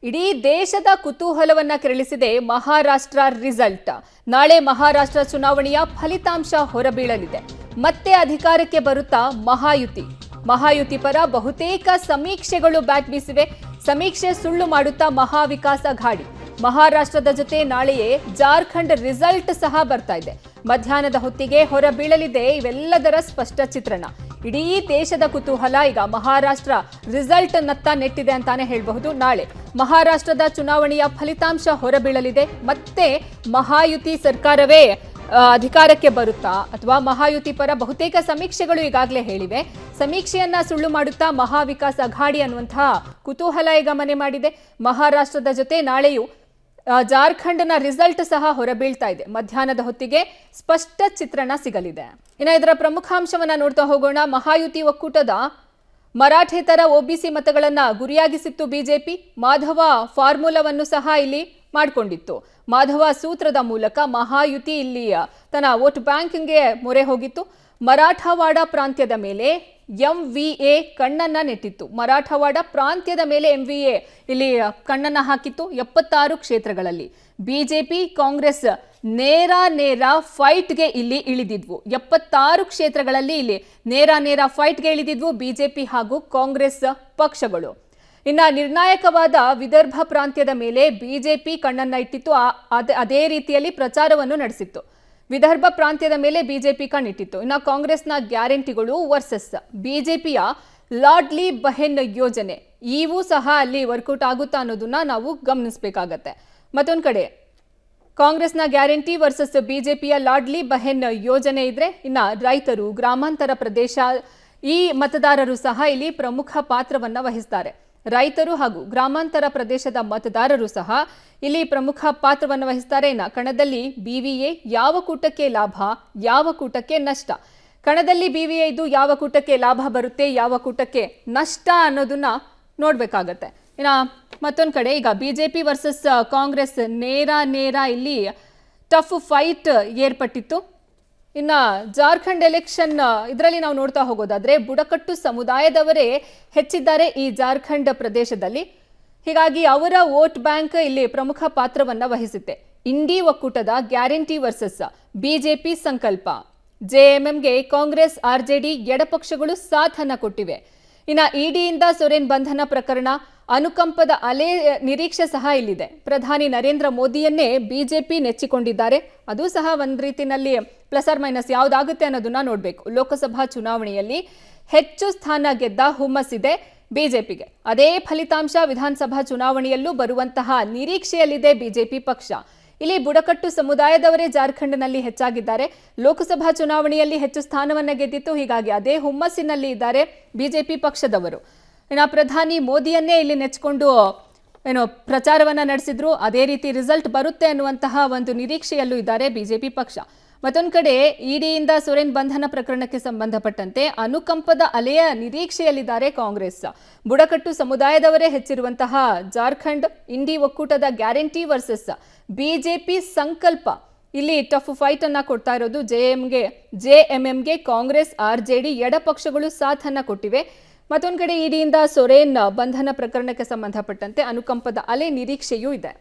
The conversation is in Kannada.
ಇಡೀ ದೇಶದ ಕುತೂಹಲವನ್ನ ಕೆರಳಿಸಿದೆ ಮಹಾರಾಷ್ಟ್ರ ರಿಸಲ್ಟ್. ನಾಳೆ ಮಹಾರಾಷ್ಟ್ರ ಚುನಾವಣೆಯ ಫಲಿತಾಂಶ ಹೊರಬೀಳಲಿದೆ. ಮತ್ತೆ ಅಧಿಕಾರಕ್ಕೆ ಬರುತ್ತಾ ಮಹಾಯುತಿ ಪರ ಬಹುತೇಕ ಸಮೀಕ್ಷೆಗಳು ಬ್ಯಾಟ್ ಬೀಸಿವೆ. ಸಮೀಕ್ಷೆ ಸುಳ್ಳು ಮಾಡುತ್ತಾ ಮಹಾವಿಕಾಸ್ ಅಘಾಡಿ. ಮಹಾರಾಷ್ಟ್ರದ ಜೊತೆ ನಾಳೆಯೇ ಜಾರ್ಖಂಡ್ ರಿಸಲ್ಟ್ ಸಹ ಬರ್ತಾ ಇದೆ. ಮಧ್ಯಾಹ್ನದ ಹೊತ್ತಿಗೆ ಹೊರಬೀಳಲಿದೆ ಇವೆಲ್ಲದರ ಸ್ಪಷ್ಟ ಚಿತ್ರಣ. ಇಡೀ ದೇಶದ ಕುತೂಹಲ ಈಗ ಮಹಾರಾಷ್ಟ್ರ ರಿಸಲ್ಟ್ ನತ್ತ ನೆಟ್ಟಿದೆ ಅಂತಾನೆ ಹೇಳಬಹುದು. ನಾಳೆ ಮಹಾರಾಷ್ಟ್ರದ ಚುನಾವಣೆಯ ಫಲಿತಾಂಶ ಹೊರಬೀಳಲಿದೆ. ಮತ್ತೆ ಮಹಾಯುತಿ ಸರ್ಕಾರವೇ ಅಧಿಕಾರಕ್ಕೆ ಬರುತ್ತಾ ಅಥವಾ ಮಹಾಯುತಿ ಪರ ಬಹುತೇಕ ಸಮೀಕ್ಷೆಗಳು ಈಗಾಗಲೇ ಹೇಳಿವೆ. ಸಮೀಕ್ಷೆಯನ್ನ ಸುಳ್ಳು ಮಾಡುತ್ತಾ ಮಹಾವಿಕಾಸ್ ಅಘಾಡಿ ಅನ್ನುವಂತಹ ಕುತೂಹಲ ಈಗ ಮನೆ ಮಾಡಿದೆ. ಮಹಾರಾಷ್ಟ್ರದ ಜೊತೆ ನಾಳೆಯೂ ಜಾರ್ಖಂಡ್ನ ರಿಸಲ್ಟ್ ಸಹ ಹೊರಬೀಳ್ತಾ ಇದೆ. ಮಧ್ಯಾಹ್ನದ ಹೊತ್ತಿಗೆ ಸ್ಪಷ್ಟ ಚಿತ್ರಣ ಸಿಗಲಿದೆ. ಇನ್ನು ಇದರ ಪ್ರಮುಖಾಂಶವನ್ನ ನೋಡ್ತಾ ಹೋಗೋಣ. ಮಹಾಯುತಿ ಒಕ್ಕೂಟದ ಮರಾಠೇತರ ಒಬಿಸಿ ಮತಗಳನ್ನ ಗುರಿಯಾಗಿಸಿತ್ತು ಬಿಜೆಪಿ. ಮಾಧವ ಫಾರ್ಮುಲಾವನ್ನು ಸಹ ಇಲ್ಲಿ ಮಾಡಿಕೊಂಡಿತ್ತು. ಮಾಧವ ಸೂತ್ರದ ಮೂಲಕ ಮಹಾಯುತಿ ಇಲ್ಲಿ ತನ್ನ ವೋಟ್ ಬ್ಯಾಂಕ್ಗೆ ಮೊರೆ ಹೋಗಿತ್ತು. ಮರಾಠವಾಡ ಪ್ರಾಂತ್ಯದ ಮೇಲೆ ಎಂವಿಎ ಕಣ್ಣನ್ನ ನೆಟ್ಟಿತ್ತು. ಮರಾಠವಾಡ ಪ್ರಾಂತ್ಯದ ಮೇಲೆ ಎಂವಿಎ ಇಲ್ಲಿ ಕಣ್ಣನ್ನ ಹಾಕಿತ್ತು. 76 ಕ್ಷೇತ್ರಗಳಲ್ಲಿ ಬಿಜೆಪಿ ಕಾಂಗ್ರೆಸ್ ನೇರ ಫೈಟ್ಗೆ ಇಲ್ಲಿ ಇಳಿದಿದ್ವು. 76 ಕ್ಷೇತ್ರಗಳಲ್ಲಿ ಇಲ್ಲಿ ನೇರ ಫೈಟ್ಗೆ ಇಳಿದಿದ್ವು ಬಿಜೆಪಿ ಹಾಗೂ ಕಾಂಗ್ರೆಸ್ ಪಕ್ಷಗಳು. ಇನ್ನ ನಿರ್ಣಾಯಕವಾದ ವಿದರ್ಭ ಪ್ರಾಂತ್ಯದ ಮೇಲೆ ಬಿಜೆಪಿ ಕಣ್ಣನ್ನ ಇಟ್ಟಿತ್ತು. ಅದೇ ರೀತಿಯಲ್ಲಿ ಪ್ರಚಾರವನ್ನು ನಡೆಸಿತ್ತು. ವಿದರ್ಭ ಪ್ರಾಂತ್ಯದ ಮೇಲೆ ಬಿಜೆಪಿ ಕಣ್ಣಿಟ್ಟಿತ್ತು. ಇನ್ನು ಕಾಂಗ್ರೆಸ್ನ ಗ್ಯಾರಂಟಿಗಳು ವರ್ಸಸ್ ಬಿಜೆಪಿಯ ಲಾಡ್ಲಿ ಬಹೆನ್ ಯೋಜನೆ ಇವು ಸಹ ಅಲ್ಲಿ ವರ್ಕೌಟ್ ಆಗುತ್ತಾ ಅನ್ನೋದನ್ನ ನಾವು ಗಮನಿಸಬೇಕಾಗತ್ತೆ. ಮತ್ತೊಂದು ಕಡೆ ಕಾಂಗ್ರೆಸ್ನ ಗ್ಯಾರಂಟಿ ವರ್ಸಸ್ ಬಿಜೆಪಿಯ ಲಾಡ್ಲಿ ಬಹೆನ್ ಯೋಜನೆ ಇದ್ರೆ, ಇನ್ನ ರೈತರು, ಗ್ರಾಮಾಂತರ ಪ್ರದೇಶ ಈ ಮತದಾರರು ಸಹ ಇಲ್ಲಿ ಪ್ರಮುಖ ಪಾತ್ರವನ್ನ ವಹಿಸ್ತಾರೆ. ರೈತರು ಹಾಗೂ ಗ್ರಾಮಾಂತರ ಪ್ರದೇಶದ ಮತದಾರರು ಸಹ ಇಲ್ಲಿ ಪ್ರಮುಖ ಪಾತ್ರವನ್ನು ವಹಿಸ್ತಾರೆ. ಇನ್ನು ಕಣದಲ್ಲಿ ಬಿವಿಎ ಯಾವ ಕೂಟಕ್ಕೆ ಲಾಭ, ಯಾವ ಕೂಟಕ್ಕೆ ನಷ್ಟ, ಕಣದಲ್ಲಿ ಬಿವಿಎ ಇದ್ದು ಯಾವ ಕೂಟಕ್ಕೆ ಲಾಭ ಬರುತ್ತೆ, ಯಾವ ಕೂಟಕ್ಕೆ ನಷ್ಟ ಅನ್ನೋದನ್ನ ನೋಡ್ಬೇಕಾಗತ್ತೆ. ಇನ್ನು ಮತ್ತೊಂದು ಕಡೆ ಈಗ ಬಿಜೆಪಿ ವರ್ಸಸ್ ಕಾಂಗ್ರೆಸ್ ನೇರ ಇಲ್ಲಿ ಟಫ್ ಫೈಟ್ ಏರ್ಪಟ್ಟಿತ್ತು. ಇನ್ನ ಜಾರ್ಖಂಡ್ ಎಲೆಕ್ಷನ್ ಇದರಲ್ಲಿ ನಾವು ನೋಡ್ತಾ ಹೋಗೋದಾದ್ರೆ ಬುಡಕಟ್ಟು ಸಮುದಾಯದವರೇ ಹೆಚ್ಚಿದ್ದಾರೆ ಈ ಜಾರ್ಖಂಡ್ ಪ್ರದೇಶದಲ್ಲಿ. ಹೀಗಾಗಿ ಅವರ ವೋಟ್ ಬ್ಯಾಂಕ್ ಇಲ್ಲಿ ಪ್ರಮುಖ ಪಾತ್ರವನ್ನ ವಹಿಸುತ್ತೆ. ಇಂಡಿ ಒಕ್ಕೂಟದ ಗ್ಯಾರಂಟಿ ವರ್ಸಸ್ ಬಿಜೆಪಿ ಸಂಕಲ್ಪ. ಜೆಎಂಎಂಗೆ ಕಾಂಗ್ರೆಸ್ ಆರ್ಜೆಡಿ ಎಡಪಕ್ಷಗಳು ಸಾಥನ್ನ ಕೊಟ್ಟಿವೆ. ಇನ್ನ ಇಡಿಯಿಂದ ಸೊರೇನ್ ಬಂಧನ ಪ್ರಕರಣ, ಅನುಕಂಪದ ಅಲೆ ನಿರೀಕ್ಷೆ ಸಹ ಇಲ್ಲಿದೆ. ಪ್ರಧಾನಿ ನರೇಂದ್ರ ಮೋದಿಯನ್ನೇ ಬಿಜೆಪಿ ನೆಚ್ಚಿಕೊಂಡಿದ್ದಾರೆ. ಅದು ಸಹ ಒಂದು ರೀತಿಯಲ್ಲಿ ಪ್ಲಸ್ ಆರ್ ಮೈನಸ್ ಯಾವುದಾಗುತ್ತೆ ಅನ್ನೋದನ್ನ ನೋಡಬೇಕು. ಲೋಕಸಭಾ ಚುನಾವಣೆಯಲ್ಲಿ ಹೆಚ್ಚು ಸ್ಥಾನ ಗೆದ್ದ ಹುಮ್ಮಸ್ಸಿದೆ ಬಿಜೆಪಿಗೆ. ಅದೇ ಫಲಿತಾಂಶ ವಿಧಾನಸಭಾ ಚುನಾವಣೆಯಲ್ಲೂ ಬರುವಂತಹ ನಿರೀಕ್ಷೆಯಲ್ಲಿದೆ ಬಿಜೆಪಿ ಪಕ್ಷ. ಇಲ್ಲಿ ಬುಡಕಟ್ಟು ಸಮುದಾಯದವರೇ ಜಾರ್ಖಂಡ್ನಲ್ಲಿ ಹೆಚ್ಚಾಗಿದ್ದಾರೆ. ಲೋಕಸಭಾ ಚುನಾವಣೆಯಲ್ಲಿ ಹೆಚ್ಚು ಸ್ಥಾನವನ್ನ ಗೆದ್ದಿತ್ತು. ಹೀಗಾಗಿ ಅದೇ ಹುಮ್ಮಸ್ಸಿನಲ್ಲಿ ಇದ್ದಾರೆ ಬಿಜೆಪಿ ಪಕ್ಷದವರು. ಇನ್ನು ಪ್ರಧಾನಿ ಮೋದಿಯನ್ನೇ ಇಲ್ಲಿ ನೆಚ್ಚಿಕೊಂಡು ಪ್ರಚಾರವನ್ನ ನಡೆಸಿದ್ರು. ಅದೇ ರೀತಿ ರಿಸಲ್ಟ್ ಬರುತ್ತೆ ಅನ್ನುವಂತಹ ಒಂದು ನಿರೀಕ್ಷೆಯಲ್ಲೂ ಇದ್ದಾರೆ ಬಿಜೆಪಿ ಪಕ್ಷ. ಮತ್ತೊಂದು ಕಡೆ ಇಡಿಯಿಂದ ಸೊರೇನ್ ಬಂಧನ ಪ್ರಕರಣಕ್ಕೆ ಸಂಬಂಧಪಟ್ಟಂತೆ ಅನುಕಂಪದ ಅಲೆಯ ನಿರೀಕ್ಷೆಯಲ್ಲಿದ್ದಾರೆ ಕಾಂಗ್ರೆಸ್. ಬುಡಕಟ್ಟು ಸಮುದಾಯದವರೇ ಹೆಚ್ಚಿರುವಂತಹ ಜಾರ್ಖಂಡ್ ಇಂಡಿ ಒಕ್ಕೂಟದ ಗ್ಯಾರಂಟಿ ವರ್ಸಸ್ ಬಿಜೆಪಿ ಸಂಕಲ್ಪ ಇಲ್ಲಿ ಟಫ್ ಫೈಟ್ ಅನ್ನ ಕೊಡ್ತಾ ಇರೋದು. ಜೆಎಂಎಂಗೆ ಕಾಂಗ್ರೆಸ್ ಆರ್ಜೆಡಿ ಎಡಪಕ್ಷಗಳು ಸಾಥನ್ನ ಕೊಟ್ಟಿವೆ. ಮತ್ತೊಂದು ಕಡೆ ಇಡಿಯಿಂದ ಸೊರೇನ್ ಬಂಧನ ಪ್ರಕರಣಕ್ಕೆ ಸಂಬಂಧಪಟ್ಟಂತೆ ಅನುಕಂಪದ ಅಲೆ ನಿರೀಕ್ಷೆಯೂ ಇದೆ.